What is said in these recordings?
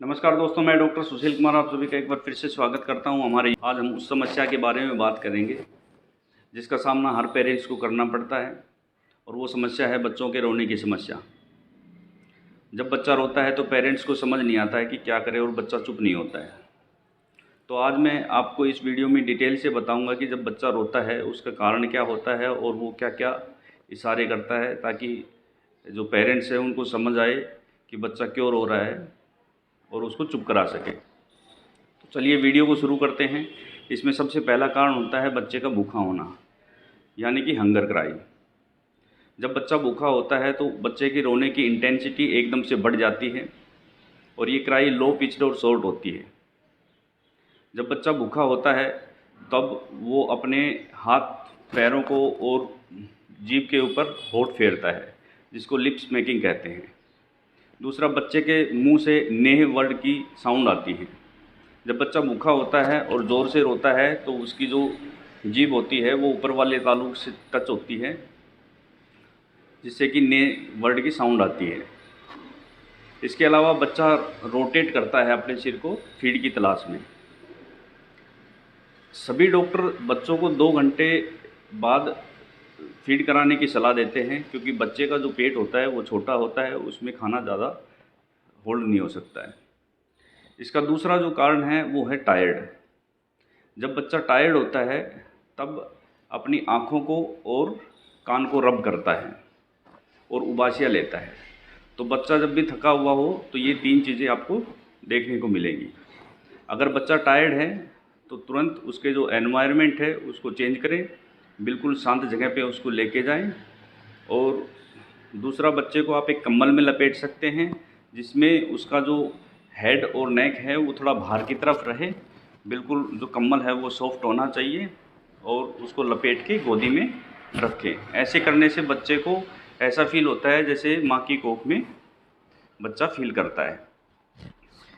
नमस्कार दोस्तों, मैं डॉक्टर सुशील कुमार आप सभी का एक बार फिर से स्वागत करता हूं। आज हम उस समस्या के बारे में बात करेंगे जिसका सामना हर पेरेंट्स को करना पड़ता है, और वो समस्या है बच्चों के रोने की समस्या। जब बच्चा रोता है तो पेरेंट्स को समझ नहीं आता है कि क्या करें, और बच्चा चुप नहीं होता है। तो आज मैं आपको इस वीडियो में डिटेल से बताऊंगा कि जब बच्चा रोता है उसका कारण क्या होता है और वो क्या क्या इशारे करता है, ताकि जो पेरेंट्स हैं उनको समझ आए कि बच्चा क्यों रो रहा है और उसको चुप करा सके। तो चलिए वीडियो को शुरू करते हैं। इसमें सबसे पहला कारण होता है बच्चे का भूखा होना, यानी कि हंगर क्राई। जब बच्चा भूखा होता है तो बच्चे की रोने की इंटेंसिटी एकदम से बढ़ जाती है, और ये क्राई लो पिच्ड और शॉर्ट होती है। जब बच्चा भूखा होता है तब वो अपने हाथ पैरों को और जीभ के ऊपर होंठ फेरता है, जिसको लिप्स मेकिंग कहते हैं। दूसरा, बच्चे के मुंह से नेह वर्ड की साउंड आती है। जब बच्चा भूखा होता है और ज़ोर से रोता है तो उसकी जो जीभ होती है वो ऊपर वाले तालु से टच होती है, जिससे कि ने वर्ड की साउंड आती है। इसके अलावा बच्चा रोटेट करता है अपने सिर को फीड की तलाश में। सभी डॉक्टर बच्चों को 2 घंटे बाद फीड कराने की सलाह देते हैं, क्योंकि बच्चे का जो पेट होता है वो छोटा होता है, उसमें खाना ज़्यादा होल्ड नहीं हो सकता है। इसका दूसरा जो कारण है वो है टायर्ड। जब बच्चा टायर्ड होता है तब अपनी आँखों को और कान को रब करता है और उबासियाँ लेता है। तो बच्चा जब भी थका हुआ हो तो ये 3 चीज़ें आपको देखने को मिलेंगी। अगर बच्चा टायर्ड है तो तुरंत उसके जो एनवायरनमेंट है उसको चेंज करें, बिल्कुल शांत जगह पे उसको लेके जाएं। और दूसरा, बच्चे को आप एक कंबल में लपेट सकते हैं, जिसमें उसका जो हेड और नेक है वो थोड़ा बाहर की तरफ रहे। बिल्कुल जो कंबल है वो सॉफ्ट होना चाहिए, और उसको लपेट के गोदी में रखें। ऐसे करने से बच्चे को ऐसा फील होता है जैसे माँ की कोख में बच्चा फील करता है।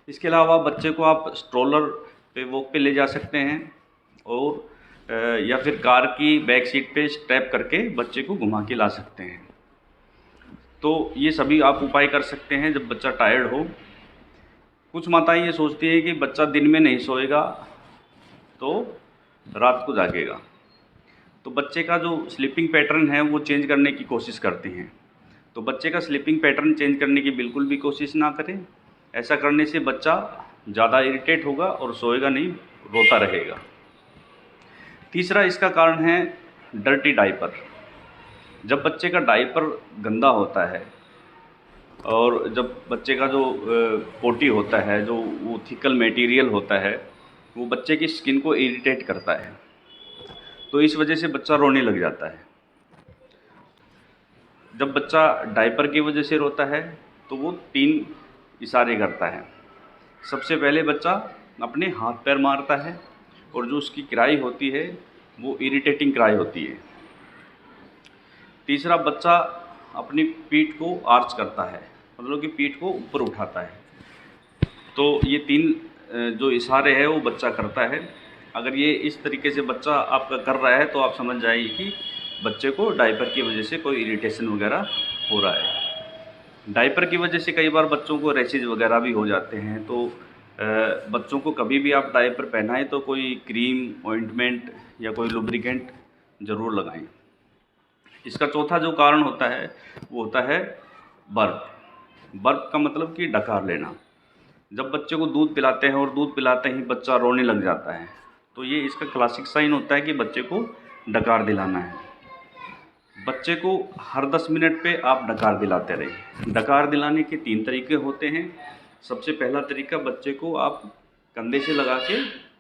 इसके अलावा बच्चे को आप स्ट्रोलर पे वॉक पे ले जा सकते हैं, और या फिर कार की बैक सीट पे स्ट्रैप करके बच्चे को घुमा के ला सकते हैं। तो ये सभी आप उपाय कर सकते हैं जब बच्चा टायर्ड हो। कुछ माताएं ये सोचती है कि बच्चा दिन में नहीं सोएगा तो रात को जागेगा, तो बच्चे का जो स्लीपिंग पैटर्न है वो चेंज करने की कोशिश करती हैं। तो बच्चे का स्लीपिंग पैटर्न चेंज करने की बिल्कुल भी कोशिश ना करें। ऐसा करने से बच्चा ज़्यादा इरिटेट होगा और सोएगा नहीं, रोता रहेगा। तीसरा इसका कारण है डर्टी डायपर। जब बच्चे का डायपर गंदा होता है, और जब बच्चे का जो पोटी होता है, जो वो थिकल मटेरियल होता है, वो बच्चे की स्किन को इरिटेट करता है, तो इस वजह से बच्चा रोने लग जाता है। जब बच्चा डायपर की वजह से रोता है तो वो 3 इशारे करता है। सबसे पहले बच्चा अपने हाथ पैर मारता है, और जो उसकी क्राई होती है वो इरिटेटिंग क्राई होती है। तीसरा, बच्चा अपनी पीठ को आर्च करता है, मतलब कि पीठ को ऊपर उठाता है। तो ये 3 जो इशारे हैं वो बच्चा करता है। अगर ये इस तरीके से बच्चा आपका कर रहा है तो आप समझ जाइए कि बच्चे को डायपर की वजह से कोई इरिटेशन वगैरह हो रहा है। डायपर की वजह से कई बार बच्चों को रैशेज वगैरह भी हो जाते हैं। तो बच्चों को कभी भी आप डायपर पहनाएं तो कोई क्रीम, ऑइंटमेंट या कोई लुब्रिकेंट ज़रूर लगाएं। इसका चौथा जो कारण होता है वो होता है बर्प। बर्प का मतलब कि डकार लेना। जब बच्चे को दूध पिलाते हैं और दूध पिलाते ही बच्चा रोने लग जाता है, तो ये इसका क्लासिक साइन होता है कि बच्चे को डकार दिलाना है। बच्चे को हर 10 मिनट पे आप डकार दिलाते रहें। डकार दिलाने के 3 तरीके होते हैं। सबसे पहला तरीका, बच्चे को आप कंधे से लगा के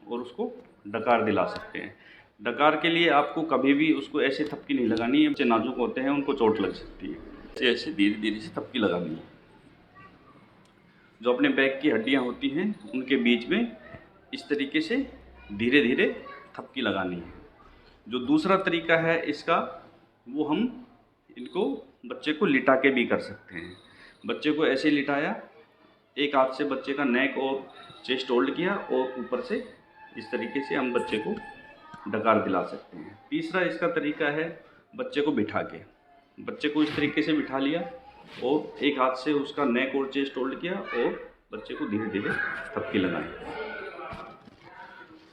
और उसको डकार दिला सकते हैं। डकार के लिए आपको कभी भी उसको ऐसे थपकी नहीं लगानी है, बच्चे नाजुक होते हैं, उनको चोट लग सकती है। ऐसे ऐसे धीरे धीरे से थपकी लगानी है। जो अपने बैक की हड्डियां होती हैं उनके बीच में इस तरीके से धीरे धीरे थपकी लगानी है। जो दूसरा तरीका है इसका, वो हम इनको बच्चे को लिटा के भी कर सकते हैं। बच्चे को ऐसे लिटाया, एक हाथ से बच्चे का नेक और चेस्ट होल्ड किया, और ऊपर से इस तरीके से हम बच्चे को डकार दिला सकते हैं। तीसरा इसका तरीका है बच्चे को बिठा के। बच्चे को इस तरीके से बिठा लिया और एक हाथ से उसका नेक और चेस्ट होल्ड किया, और बच्चे को धीरे धीरे थपकी लगाएं।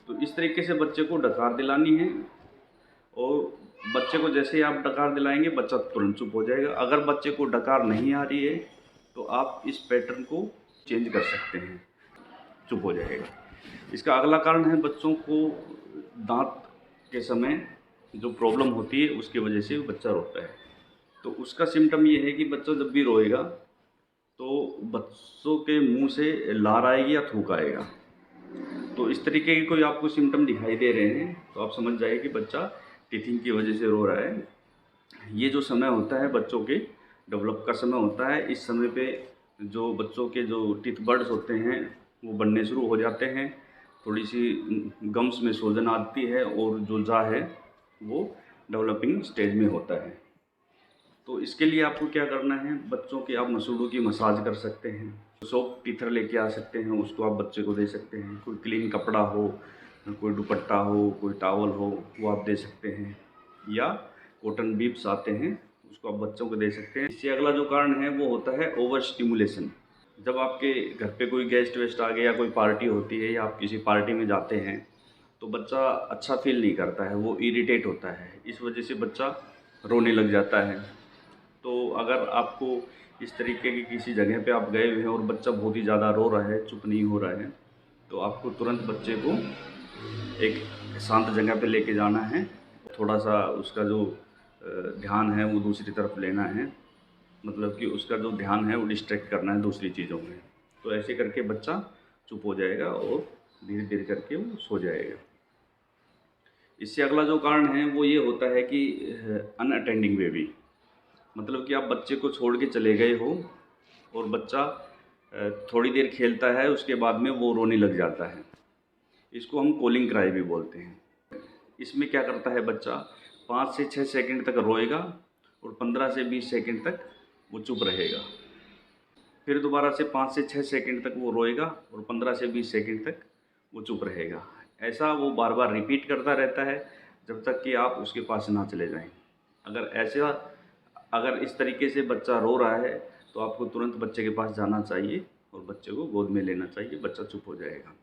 तो इस तरीके से बच्चे को डकार दिलानी है, और बच्चे को जैसे ही आप डकार दिलाएंगे बच्चा तुरंत चुप हो जाएगा। अगर बच्चे को डकार नहीं आ रही है तो आप इस पैटर्न को चेंज कर सकते हैं, चुप हो जाएगा। इसका अगला कारण है बच्चों को दांत के समय जो प्रॉब्लम होती है उसकी वजह से बच्चा रोता है। तो उसका सिम्टम ये है कि बच्चा जब भी रोएगा तो बच्चों के मुंह से लार आएगी या थूक आएगा। तो इस तरीके के कोई आपको सिम्टम दिखाई दे रहे हैं तो आप समझ जाइए कि बच्चा टीथिंग की वजह से रो रहा है। ये जो समय होता है बच्चों के डेवलप का समय होता है, इस समय पे जो बच्चों के जो टीथ बर्ड्स होते हैं वो बनने शुरू हो जाते हैं, थोड़ी सी गम्स में सूजन आती है और जो जा है वो डेवलपिंग स्टेज में होता है। तो इसके लिए आपको क्या करना है, बच्चों के आप मसूड़ों की मसाज कर सकते हैं, सॉफ्ट टीथर लेके आ सकते हैं, उसको आप बच्चे को दे सकते हैं। कोई क्लीन कपड़ा हो, कोई दुपट्टा हो, कोई टॉवल हो, वो आप दे सकते हैं, या कॉटन बीब्स आते हैं उसको आप बच्चों को दे सकते हैं। इससे अगला जो कारण है वो होता है ओवर स्टिमुलेशन। जब आपके घर पे कोई गेस्ट वेस्ट आ गया या कोई पार्टी होती है या आप किसी पार्टी में जाते हैं तो बच्चा अच्छा फील नहीं करता है, वो इरिटेट होता है, इस वजह से बच्चा रोने लग जाता है। तो अगर आपको इस तरीके की किसी जगह पे आप गए हुए हैं और बच्चा बहुत ही ज़्यादा रो रहा है, चुप नहीं हो रहा है, तो आपको तुरंत बच्चे को एक शांत जगह पे लेके जाना है। थोड़ा सा उसका जो ध्यान है वो दूसरी तरफ लेना है, मतलब कि उसका जो ध्यान है वो डिस्ट्रैक्ट करना है दूसरी चीज़ों में। तो ऐसे करके बच्चा चुप हो जाएगा और धीरे धीरे करके वो सो जाएगा। इससे अगला जो कारण है वो ये होता है कि अनअटेंडिंग बेबी, मतलब कि आप बच्चे को छोड़ के चले गए हो और बच्चा थोड़ी देर खेलता है, उसके बाद में वो रोने लग जाता है। इसको हम कॉलिंग क्राई भी बोलते हैं। इसमें क्या करता है बच्चा 5 से 6 सेकंड तक रोएगा और 15 से 20 सेकंड तक वो चुप रहेगा। फिर दोबारा से 5 से 6 सेकंड तक वो रोएगा और 15 से 20 सेकंड तक वो चुप रहेगा। ऐसा वो बार बार रिपीट करता रहता है जब तक कि आप उसके पास ना चले जाएं। अगर इस तरीके से बच्चा रो रहा है तो आपको तुरंत बच्चे के पास जाना चाहिए और बच्चे को गोद में लेना चाहिए, बच्चा चुप हो जाएगा।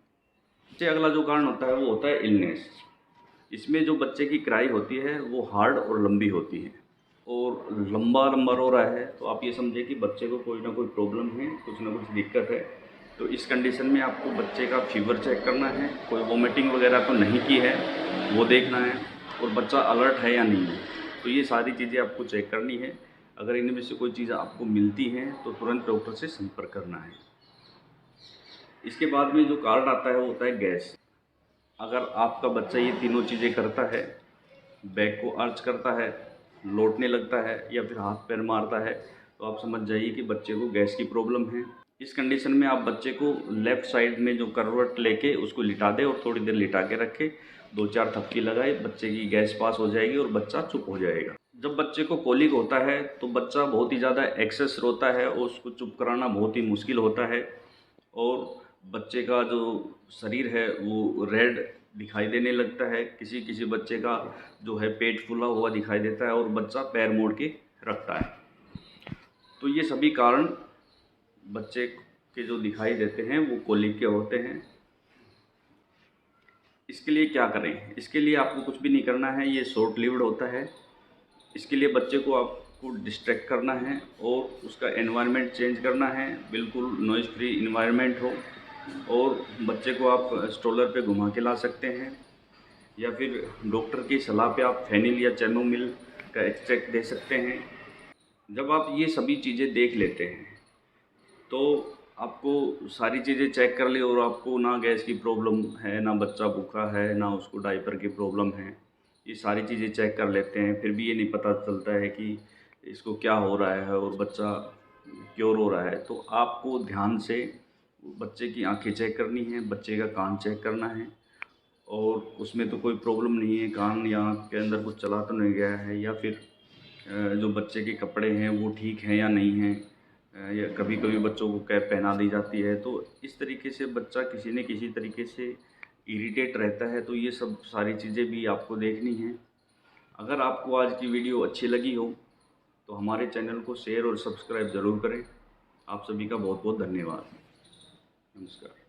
इससे अगला जो कारण होता है वो होता है इलनेस। इसमें जो बच्चे की क्राई होती है वो हार्ड और लंबी होती है, और लंबा लंबा रो रहा है तो आप ये समझिए कि बच्चे को कोई ना कोई प्रॉब्लम है, कुछ ना कुछ दिक्कत है। तो इस कंडीशन में आपको बच्चे का फीवर चेक करना है, कोई वोमिटिंग वगैरह तो नहीं की है वो देखना है, और बच्चा अलर्ट है या नहीं है। तो ये सारी चीज़ें आपको चेक करनी है। अगर इनमें से कोई चीज़ आपको मिलती हैं तो तुरंत डॉक्टर से संपर्क करना है। इसके बाद में जो कारण आता है वो होता है गैस। अगर आपका बच्चा ये तीनों चीज़ें करता है, बैक को आर्च करता है, लौटने लगता है या फिर हाथ पैर मारता है, तो आप समझ जाइए कि बच्चे को गैस की प्रॉब्लम है। इस कंडीशन में आप बच्चे को लेफ़्ट साइड में जो करवट लेके उसको लिटा दें और थोड़ी देर लिटा के रखें, 2-4 थपकी लगाए, बच्चे की गैस पास हो जाएगी और बच्चा चुप हो जाएगा। जब बच्चे को कोलिक होता है तो बच्चा बहुत ही ज़्यादा एक्सेस रोता है और उसको चुप कराना बहुत ही मुश्किल होता है, और बच्चे का जो शरीर है वो रेड दिखाई देने लगता है। किसी किसी बच्चे का जो है पेट फूला हुआ दिखाई देता है और बच्चा पैर मोड़ के रखता है। तो ये सभी कारण बच्चे के जो दिखाई देते हैं वो कोलिक के होते हैं। इसके लिए क्या करें? इसके लिए आपको कुछ भी नहीं करना है, ये शॉर्ट लिव्ड होता है। इसके लिए बच्चे को आपको डिस्ट्रैक्ट करना है और उसका एनवायरनमेंट चेंज करना है, बिल्कुल नॉइज़ फ्री इन्वायरमेंट हो, और बच्चे को आप स्ट्रोलर पे घुमा के ला सकते हैं, या फिर डॉक्टर की सलाह पे आप फेनिल या चैमोमिल का एक्सट्रैक्ट दे सकते हैं। जब आप ये सभी चीज़ें देख लेते हैं तो आपको सारी चीज़ें चेक कर ली और आपको ना गैस की प्रॉब्लम है, ना बच्चा भूखा है, ना उसको डायपर की प्रॉब्लम है, ये सारी चीज़ें चेक कर लेते हैं, फिर भी ये नहीं पता चलता है कि इसको क्या हो रहा है और बच्चा क्यों रो रहा है, तो आपको ध्यान से बच्चे की आंखें चेक करनी है, बच्चे का कान चेक करना है, और उसमें तो कोई प्रॉब्लम नहीं है, कान या आँख के अंदर कुछ चला तो नहीं गया है, या फिर जो बच्चे के कपड़े हैं वो ठीक हैं या नहीं हैं, या कभी कभी बच्चों को कैप पहना दी जाती है। तो इस तरीके से बच्चा किसी न किसी तरीके से इरिटेट रहता है, तो ये सब सारी चीज़ें भी आपको देखनी हैं। अगर आपको आज की वीडियो अच्छी लगी हो तो हमारे चैनल को शेयर और सब्सक्राइब ज़रूर करें। आप सभी का बहुत बहुत धन्यवाद। नमस्कार।